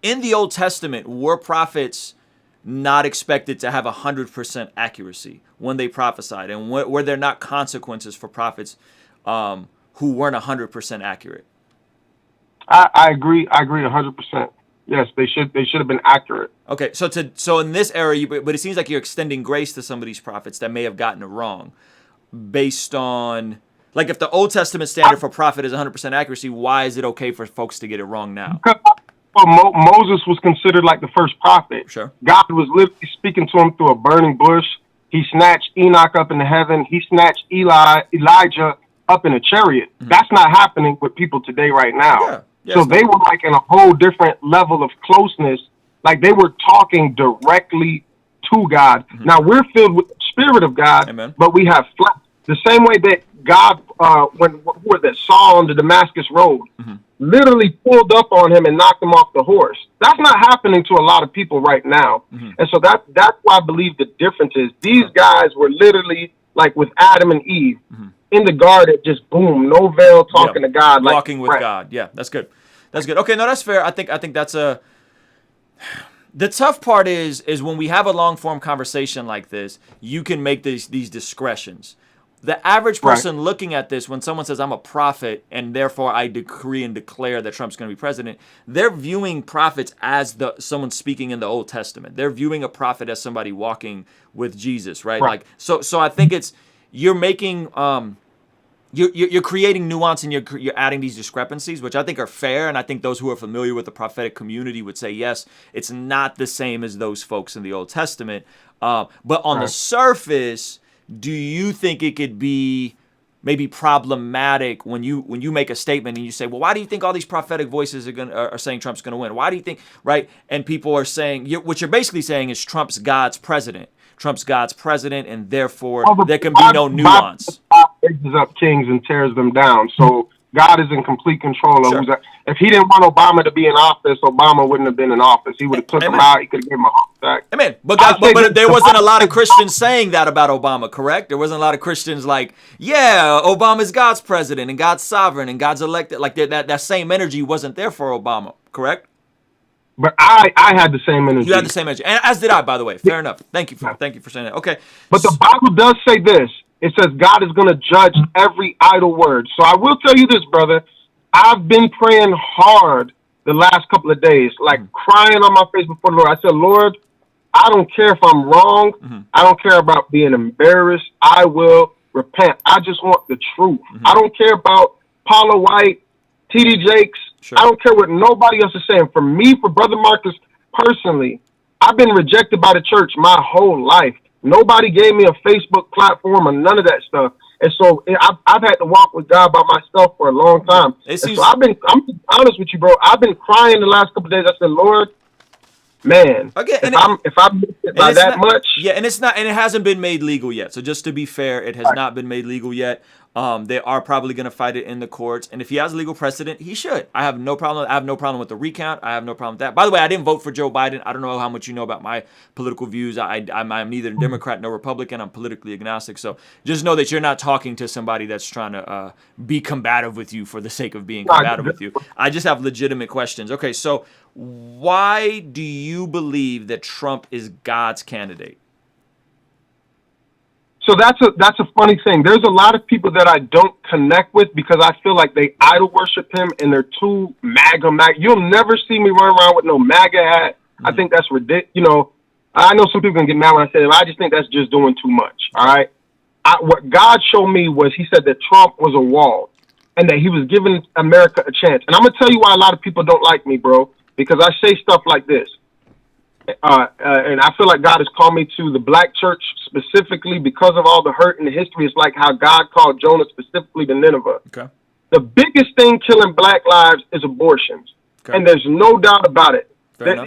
In the Old Testament, were prophets not expected to have 100% accuracy when they prophesied? And were there not consequences for prophets who weren't 100% accurate? I agree. I agree 100%. Yes, they should have been accurate. Okay, so in this era, but it seems like you're extending grace to some of these prophets that may have gotten it wrong, based on, like, if the Old Testament standard for prophet is 100% accuracy, why is it okay for folks to get it wrong now? Well, Moses was considered like the first prophet. Sure. God was literally speaking to him through a burning bush. He snatched Enoch up into heaven. He snatched Elijah up in a chariot. Mm-hmm. That's not happening with people today right now. Yeah. Yes, so they were like in a whole different level of closeness. Like they were talking directly to God. Mm-hmm. Now we're filled with the Spirit of God, Amen. But we have flesh. The same way that God, when Saul on the Damascus Road, mm-hmm. literally pulled up on him and knocked him off the horse. That's not happening to a lot of people right now. Mm-hmm. And so that's why I believe the difference is these guys were literally like with Adam and Eve. Mm-hmm. In the garden, just boom, no veil, talking to God, like walking with God. Yeah, that's good. That's good. Okay, no, that's fair. I think that's a. The tough part is when we have a long form conversation like this, you can make these discretions. The average person looking at this, when someone says I'm a prophet and therefore I decree and declare that Trump's going to be president, they're viewing prophets as someone speaking in the Old Testament. They're viewing a prophet as somebody walking with Jesus, right? Like so I think it's. You're making you're creating nuance and you're adding these discrepancies, which I think are fair, and I think those who are familiar with the prophetic community would say yes, it's not the same as those folks in the Old Testament. But on the surface, do you think it could be maybe problematic when you make a statement and you say, well, why do you think all these prophetic voices are saying Trump's going to win? Why do you think, right? And people are saying, what you're basically saying is Trump's God's president. Trump's God's president, and therefore there can be no nuance. God raises up kings and tears them down. So God is in complete control of who's. If he didn't want Obama to be in office, Obama wouldn't have been in office. He would have took him out. He could have given him a heart attack. Amen. But there wasn't a lot of Christians saying that about Obama, correct? There wasn't a lot of Christians like, yeah, Obama's God's president and God's sovereign and God's elected. Like that same energy wasn't there for Obama, correct? But I had the same energy. You had the same energy, and as did I, by the way. Fair enough. Thank you for saying that. Okay. But the Bible does say this. It says God is going to judge every idle word. So I will tell you this, brother. I've been praying hard the last couple of days, like crying on my face before the Lord. I said, Lord, I don't care if I'm wrong. Mm-hmm. I don't care about being embarrassed. I will repent. I just want the truth. Mm-hmm. I don't care about Paula White, T.D. Jakes. Sure. I don't care what nobody else is saying. For me, for Brother Marcus personally, I've been rejected by the church my whole life. Nobody gave me a Facebook platform or none of that stuff. And so I've had to walk with God by myself for a long time. So I'm honest with you, bro. I've been crying the last couple of days. I said, Lord, man, if I'm missed it by that much. Yeah, and it's not, and it hasn't been made legal yet. So just to be fair, it has not been made legal yet. They are probably going to fight it in the courts, and if he has legal precedent, he should. I have no problem. I have no problem with the recount. I have no problem with that. By the way, I didn't vote for Joe Biden. I don't know how much you know about my political views. I'm neither a Democrat nor Republican. I'm politically agnostic. So just know that you're not talking to somebody that's trying to be combative with you for the sake of being combative with you. I just have legitimate questions. Okay, so why do you believe that Trump is God's candidate? So that's a funny thing. There's a lot of people that I don't connect with because I feel like they idol worship him and they're too MAGA. You'll never see me run around with no MAGA hat. Mm-hmm. I think that's ridiculous. You know, I know some people can get mad when I say that, but I just think that's just doing too much. All right. What God showed me was he said that Trump was a wall and that he was giving America a chance. And I'm going to tell you why a lot of people don't like me, bro, because I say stuff like this. And I feel like God has called me to the black church specifically because of all the hurt in the history. It's like how God called Jonah specifically to Nineveh. Okay. The biggest thing killing black lives is abortions. Okay. And there's no doubt about it.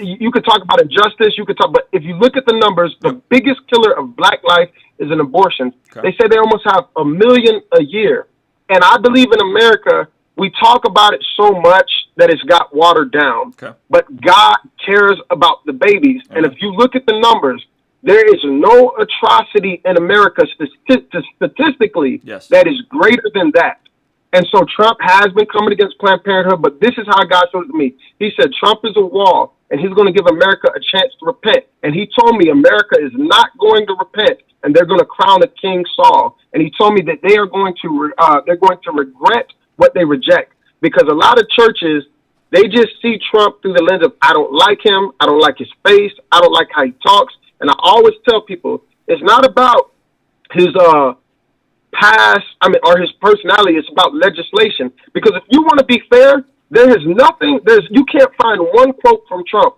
You could talk about injustice, but if you look at the numbers, the biggest killer of black life is an abortion. Okay. They say they almost have 1 million a year. And I believe in America, we talk about it so much that it's got watered down. Okay. But God cares about the babies. And if you look at the numbers, there is no atrocity in America statistically that is greater than that. And so Trump has been coming against Planned Parenthood, but this is how God showed it to me. He said Trump is a wall, and he's going to give America a chance to repent. And he told me America is not going to repent, and they're going to crown a King Saul. And he told me that they're going to regret what they reject, because a lot of churches, they just see Trump through the lens of, I don't like him, I don't like his face, I don't like how he talks. And I always tell people, it's not about his past, or his personality. It's about legislation. Because if you want to be fair, you can't find one quote from Trump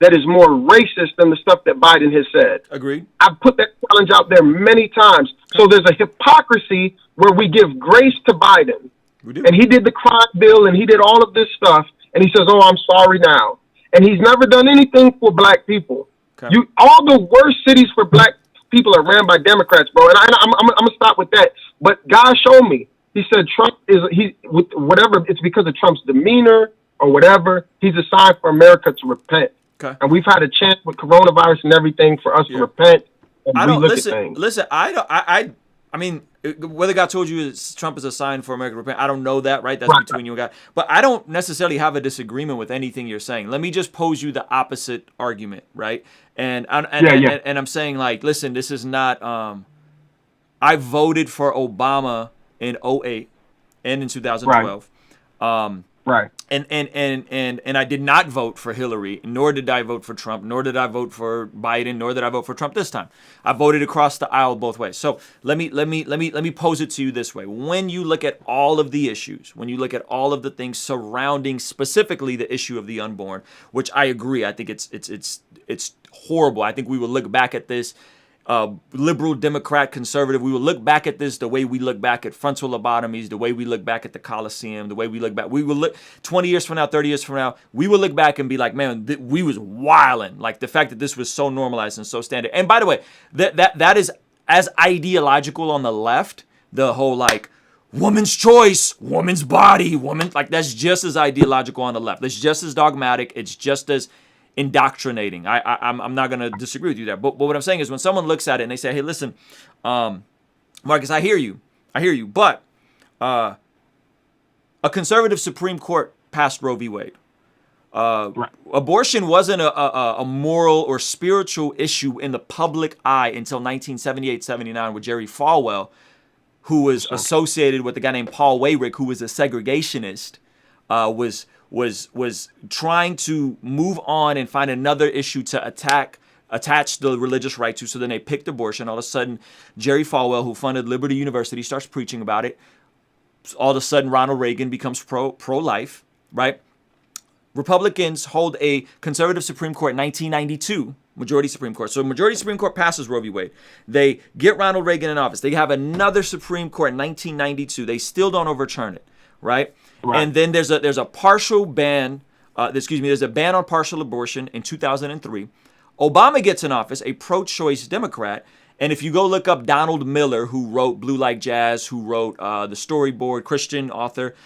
that is more racist than the stuff that Biden has said. Agreed. I've put that challenge out there many times. So there's a hypocrisy where we give grace to Biden. We do. And he did the crime bill and he did all of this stuff. And he says, oh, I'm sorry now. And he's never done anything for black people. Okay. All the worst cities for black people are ran by Democrats, bro. And I'm going to stop with that. But God showed me. He said Trump whatever, it's because of Trump's demeanor or whatever. He's a sign for America to repent. Okay. And we've had a chance with coronavirus and everything for us to repent. And I don't listen. I mean, whether God told you Trump is a sign for America to repent, I don't know that, right? That's between you and God. But I don't necessarily have a disagreement with anything you're saying. Let me just pose you the opposite argument, right? And I'm saying, like, listen, this is not. I voted for Obama in 2008 and in 2012. Right. And I did not vote for Hillary, nor did I vote for Trump, nor did I vote for Biden, nor did I vote for Trump this time. I voted across the aisle both ways. So let me pose it to you this way. When you look at all of the issues, when you look at all of the things surrounding specifically the issue of the unborn, which I agree, I think it's horrible. I think we will look back at this. Liberal, Democrat, conservative, we will look back at this the way we look back at frontal lobotomies, the way we look back at the Coliseum, the way we will look 20 years from now, 30 years from now, we will look back and be like, man, we was wilding. Like the fact that this was so normalized and so standard. And by the way, that is as ideological on the left, the whole like woman's choice, woman's body, woman, like that's just as ideological on the left. It's just as dogmatic. It's just as indoctrinating. I'm not going to disagree with you there. But what I'm saying is when someone looks at it and they say, hey, listen, Marcus, I hear you. But a conservative Supreme Court passed Roe v. Wade. Abortion wasn't a moral or spiritual issue in the public eye until 1978-79 with Jerry Falwell, who was associated with a guy named Paul Weyrich, who was a segregationist, was trying to move on and find another issue to attach the religious right to. So then they picked abortion. All of a sudden, Jerry Falwell, who funded Liberty University, starts preaching about it. All of a sudden, Ronald Reagan becomes pro-life, right? Republicans hold a conservative Supreme Court in 1992, majority Supreme Court. So majority Supreme Court passes Roe v. Wade. They get Ronald Reagan in office. They have another Supreme Court in 1992. They still don't overturn it, right? And then there's a partial ban. There's a ban on partial abortion in 2003. Obama gets in office, a pro-choice Democrat. And if you go look up Donald Miller, who wrote Blue Like Jazz, who wrote the storyboard, Christian author,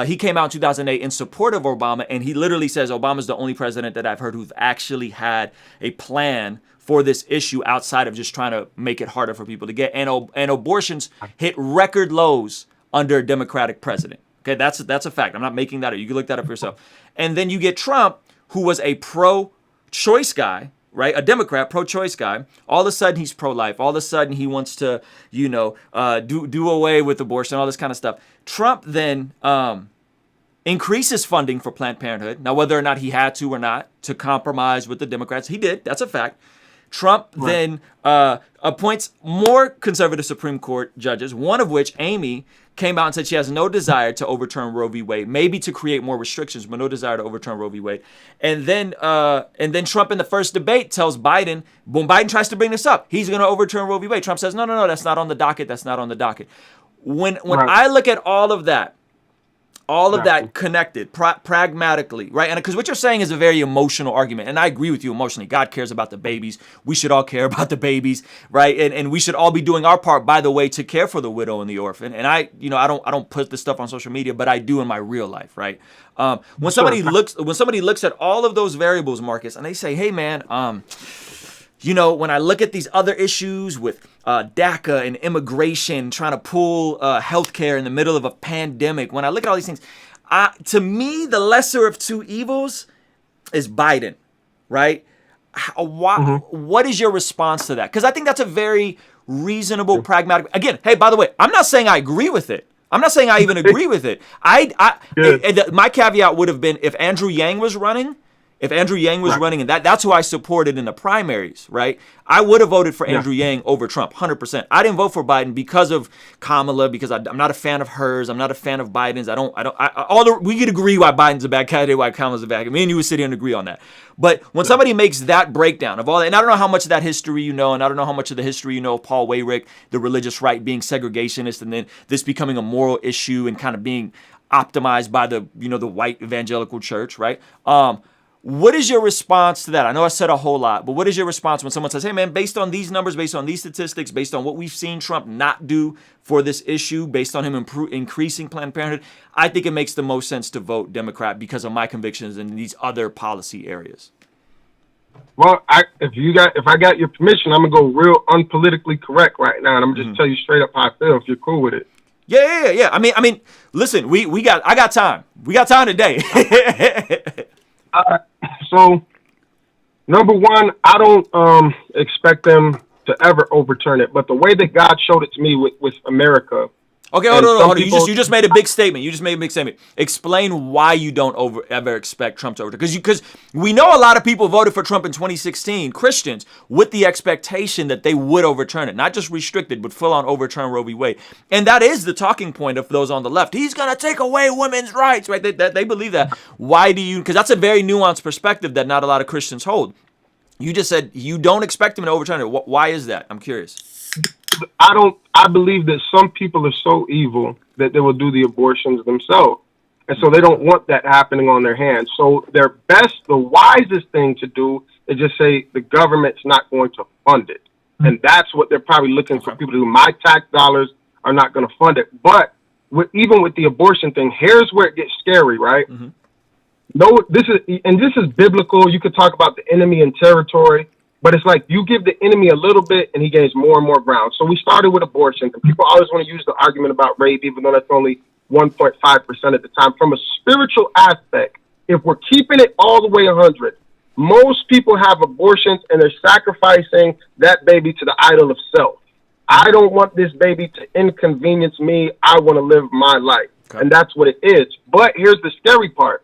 he came out in 2008 in support of Obama. And he literally says Obama's the only president that I've heard who's actually had a plan for this issue outside of just trying to make it harder for people to get. And abortions hit record lows under a Democratic president. Okay, that's a fact. I'm not making that up. You can look that up for yourself. And then you get Trump, who was a pro-choice guy, right? A Democrat, pro-choice guy. All of a sudden, he's pro-life. All of a sudden, he wants to, do away with abortion, all this kind of stuff. Trump then increases funding for Planned Parenthood. Now, whether or not he had to or not, to compromise with the Democrats, he did. That's a fact. Trump then appoints more conservative Supreme Court judges, one of which, Amy, came out and said she has no desire to overturn Roe v. Wade, maybe to create more restrictions, but no desire to overturn Roe v. Wade. And then Trump in the first debate tells Biden, when Biden tries to bring this up, he's going to overturn Roe v. Wade. Trump says, no, that's not on the docket. That's not on the docket. When I look at all of that, that connected pragmatically, right? And because what you're saying is a very emotional argument, and I agree with you emotionally. God cares about the babies. We should all care about the babies, right? And we should all be doing our part, by the way, to care for the widow and the orphan. And I don't put this stuff on social media, but I do in my real life, right? When somebody looks at all of those variables, Marcus, and they say, hey man, you know, when I look at these other issues with DACA and immigration, trying to pull healthcare in the middle of a pandemic, when I look at all these things, to me, the lesser of two evils is Biden, right? What is your response to that? Because I think that's a very reasonable, pragmatic. Again, hey, by the way, I'm not saying I agree with it. I'm not saying I even agree with it. My caveat would have been if Andrew Yang was running. If Andrew Yang was running, and that's who I supported in the primaries, right? I would have voted for Andrew Yang over Trump, 100%. I didn't vote for Biden because of Kamala, because I'm not a fan of hers. I'm not a fan of Biden's. We could agree why Biden's a bad candidate, why Kamala's a bad candidate. Me and you would sit here and agree on that. But when somebody makes that breakdown of all that, and I don't know how much of that history you know, and I don't know how much of the history you know of Paul Weyrich, the religious right being segregationist, and then this becoming a moral issue and kind of being optimized by the white evangelical church, right? What is your response to that? I know I said a whole lot, but what is your response when someone says, hey, man, based on these numbers, based on these statistics, based on what we've seen Trump not do for this issue, based on him increasing Planned Parenthood, I think it makes the most sense to vote Democrat because of my convictions in these other policy areas? Well, if I got your permission, I'm going to go real unpolitically correct right now, and I'm going to just tell you straight up how I feel if you're cool with it. Yeah. I mean, listen, I got time. We got time today. So, number one, I don't expect them to ever overturn it. But the way that God showed it to me with America. Okay, hold on. You just made a big statement. Explain why you don't ever expect Trump to overturn. Because we know a lot of people voted for Trump in 2016, Christians, with the expectation that they would overturn it. Not just restricted, but full on overturn Roe v. Wade. And that is the talking point of those on the left. He's going to take away women's rights, right? They believe that. Why do you? Because that's a very nuanced perspective that not a lot of Christians hold. You just said you don't expect him to overturn it. Why is that? I'm curious. I believe that some people are so evil that they will do the abortions themselves. And so they don't want that happening on their hands. So the wisest thing to do is just say the government's not going to fund it. And that's what they're probably looking for people to do. My tax dollars are not going to fund it. But even with the abortion thing, here's where it gets scary, right? Mm-hmm. No, this is biblical. You could talk about the enemy and territory. But it's like you give the enemy a little bit and he gains more and more ground. So we started with abortion. And people always want to use the argument about rape, even though that's only 1.5% at the time. From a spiritual aspect, if we're keeping it all the way 100, most people have abortions and they're sacrificing that baby to the idol of self. I don't want this baby to inconvenience me. I want to live my life. Okay. And that's what it is. But here's the scary part.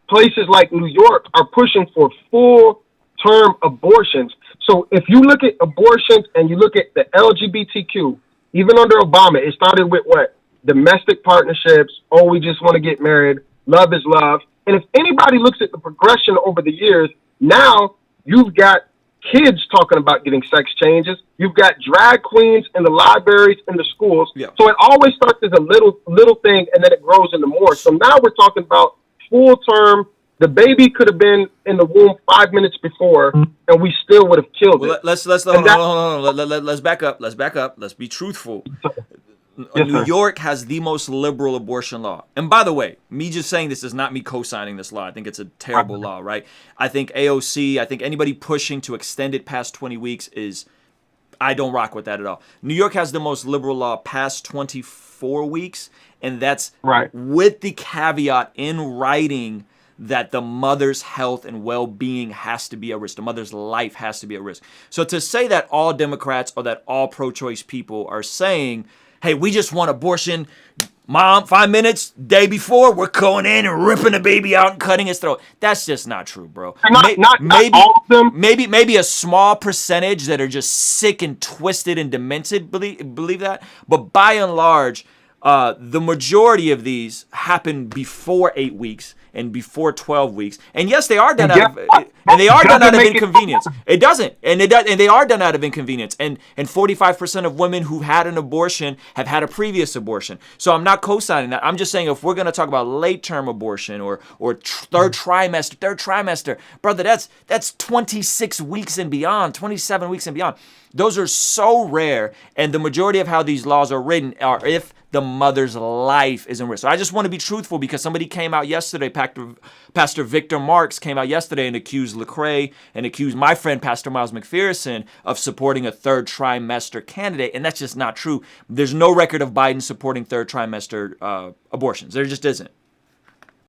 Places like New York are pushing for full-term abortions. So if you look at abortions and you look at the LGBTQ, even under Obama, it started with what? Domestic partnerships. Oh, we just want to get married. Love is love. And if anybody looks at the progression over the years, now you've got kids talking about getting sex changes. You've got drag queens in the libraries, in the schools. Yeah. So it always starts as a little thing, and then it grows into more. So now we're talking about full term. The baby could have been in the womb 5 minutes before, and we still would have killed it. Let's back up. Let's be truthful. Yes, New York has the most liberal abortion law. And by the way, me just saying this is not me co-signing this law. I think it's a terrible law, right? I think AOC, I think anybody pushing to extend it past 20 weeks I don't rock with that at all. New York has the most liberal law past 24 weeks, and that's right. With the caveat in writing that the mother's health and well-being has to be at risk. The mother's life has to be at risk. So to say that all Democrats or that all pro-choice people are saying, hey, we just want abortion, mom, 5 minutes, day before, we're going in and ripping the baby out and cutting his throat. That's just not true, bro. Not all of them. Maybe a small percentage that are just sick and twisted and demented believe that. But by and large, the majority of these happen before 8 weeks and before 12 weeks. And yes, they are done out of inconvenience. It doesn't. And they are done out of inconvenience. And 45% of women who've had an abortion have had a previous abortion. So I'm not co-signing that. I'm just saying if we're going to talk about late-term abortion or third trimester, brother, that's 26 weeks and beyond, 27 weeks and beyond. Those are so rare, and the majority of how these laws are written are if the mother's life is in risk. So I just want to be truthful because somebody came out yesterday, Pastor Victor Marks came out yesterday and accused Lecrae and accused my friend Pastor Miles McPherson of supporting a third trimester candidate, and that's just not true. There's no record of Biden supporting third trimester abortions. There just isn't.